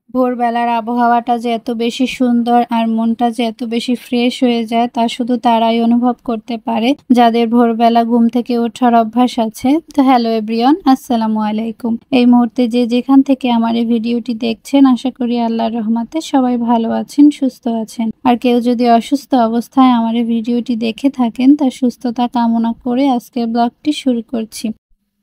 ভোরবেলার আবহাওয়াটা যে এত বেশি সুন্দর আর মনটা যে এত বেশি ফ্রেশ হয়ে যায় তা শুধু তারাই অনুভব করতে পারে যাদের ভোরবেলা ঘুম থেকে ওঠার অভ্যাস আছে। তো হ্যালো এভরিওয়ান, আসসালামু আলাইকুম। এই মুহূর্তে যে যেখান থেকে আমার এই ভিডিওটি দেখছেন, আশা করি আল্লাহর রহমতে সবাই ভালো আছেন, সুস্থ আছেন। আর কেউ যদি অসুস্থ অবস্থায় আমার এই ভিডিওটি দেখে থাকেন, তার সুস্থতা কামনা করে আজকের ব্লগটি শুরু করছি।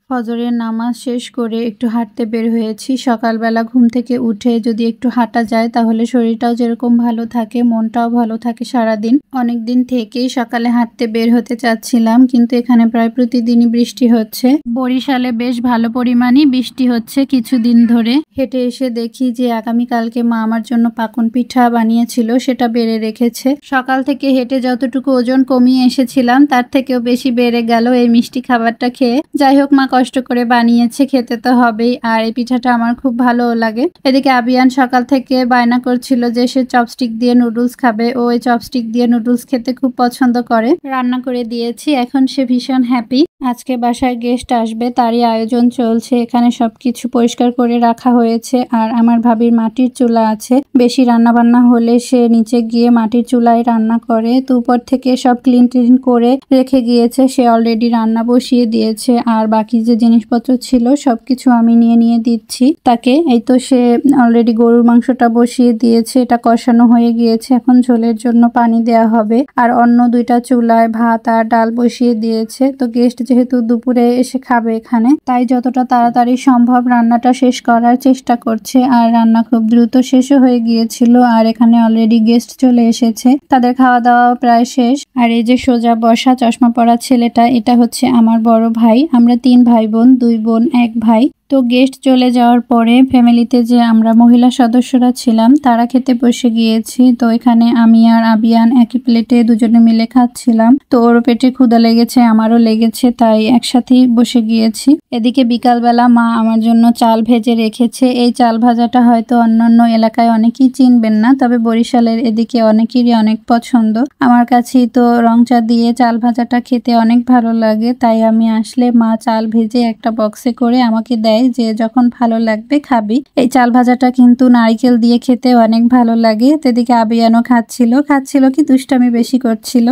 ফজরের নামাজ শেষ করে একটু হাঁটতে বের হয়েছি। সকালবেলা ঘুম থেকে উঠে যদি একটু হাঁটা যায় তাহলে শরীরটাও যেরকম ভালো থাকে, মনটাও ভালো থাকে সারাদিন। অনেকদিন থেকেই সকালে হাঁটতে বের হতে চাচ্ছিলাম, কিন্তু এখানে প্রায় প্রতিদিনই বৃষ্টি হচ্ছে। বরিশালে বেশ ভালো পরিমাণই বৃষ্টি হচ্ছে কিছুদিন ধরে। হেঁটে এসে দেখি যে আগামীকালকে মা আমার জন্য পাকন পিঠা বানিয়েছিল, সেটা বেড়ে রেখেছে। সকাল থেকে হেঁটে যতটুকু ওজন কমিয়ে এসেছিলাম তার থেকেও বেশি বেড়ে গেল এই মিষ্টি খাবারটা খেয়ে। যাই হোক, মা কষ্ট করে বানিয়েছে, খেতে তো হবেই। আর এই পিঠাটা আমার খুব ভালো লাগে। এদিকে আবিয়ান সকাল থেকে বায়না করছিল যে সে চপস্টিক দিয়ে নুডলস খাবে। ও এই চপস্টিক দিয়ে নুডলস খেতে খুব পছন্দ করে। রান্না করে দিয়েছি, এখন সে ভীষণ হ্যাপি। আজকে বাসায় গেস্ট আসবে, তারই আয়োজন চলছে। এখানে সবকিছু পরিষ্কার করে রাখা হয়েছে। আর আমার ভাবির মাটির চুলা আছে, বেশি রান্না বান্না হলে সে নিচে গিয়ে মাটির চুলায় রান্না করে। তো উপর থেকে সব ক্লিন করে রেখে গিয়েছে, সে অলরেডি রান্না বসিয়ে দিয়েছে। আর বাকি যে জিনিসপত্র ছিল সবকিছু আমি নিয়ে দিচ্ছি তাকে। এই তো সে অলরেডি গরুর মাংসটা বসিয়ে দিয়েছে, এটা কষানো হয়ে গিয়েছে, এখন ঝোলের জন্য পানি দেওয়া হবে। আর অন্য দুইটা চুলায় ভাত আর ডাল বসিয়ে দিয়েছে। তো গেস্ট যেহেতু দুপুরে এসে খাবে এখানে, তাই যতটা তাড়াতাড়ি সম্ভব রান্নাটা শেষ করার চেষ্টা করছে। আর রান্না খুব দ্রুত শেষও হয়ে গিয়েছিল। আর এখানে অলরেডি গেস্ট চলে এসেছে, তাদের খাওয়া দাওয়া প্রায় শেষ। আর এই যে সোজা বসা চশমা পরা ছেলেটা, এটা হচ্ছে আমার বড় ভাই। আমরা 3 ভাই বোন, 2 বোন 1 ভাই। তো গেস্ট চলে যাওয়ার পরে ফ্যামিলিতে যে আমরা মহিলা সদস্যরা ছিলাম তারা খেতে বসে গিয়েছি। তো এখানে আমি আর আবিয়ান একই প্লেটে দুজনে মিলে খাচ্ছিলাম। তো ওর পেটে ক্ষুধা লেগেছে, আমারও লেগেছে, তাই একসাথেই বসে গিয়েছি। এদিকে বিকালবেলা মা আমার জন্য চাল ভেজে রেখেছে। এই চাল ভাজাটা হয়তো অন্যান্য এলাকায় অনেকেই চিনবেন না, তবে বরিশালের এদিকে অনেকেরই অনেক পছন্দ। আমার কাছেই তো রং চা দিয়ে চাল ভাজাটা খেতে অনেক ভালো লাগে, তাই আমি আসলে মা চাল ভেজে একটা বক্সে করে আমাকে দেয় যে যখন ভালো লাগবে খাবি। এই চাল ভাজাটা কিন্তু নারকেল দিয়ে খেতে অনেক ভালো লাগে। এদিকে আবিয়ানও খাচ্ছিল কি দুষ্টামি বেশি করছিল।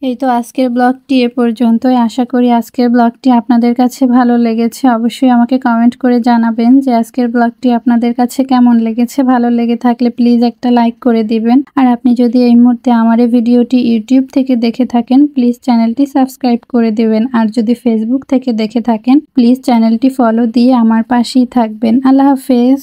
এই তো আজকের ব্লগটি এ পর্যন্তই। আশা করি আজকের ব্লগটি আপনাদের কাছে ভালো লেগেছে। অবশ্যই আমাকে কমেন্ট করে জানাবেন যে আজকের ব্লগটি আপনাদের কাছে কেমন লেগেছে। ভালো লেগে থাকলে প্লিজ একটা লাইক করে দিবেন। আর আপনি যদি এই মুহূর্তে আমার এই ভিডিওটি ইউটিউব থেকে দেখে থাকেন, প্লিজ চ্যানেলটি সাবস্ক্রাইব করে দিবেন। আর যদি ফেসবুক থেকে দেখে থাকেন, প্লিজ চ্যানেলটি ফলো দিয়ে আমার পাশেই থাকবেন। আল্লাহ হাফেজ।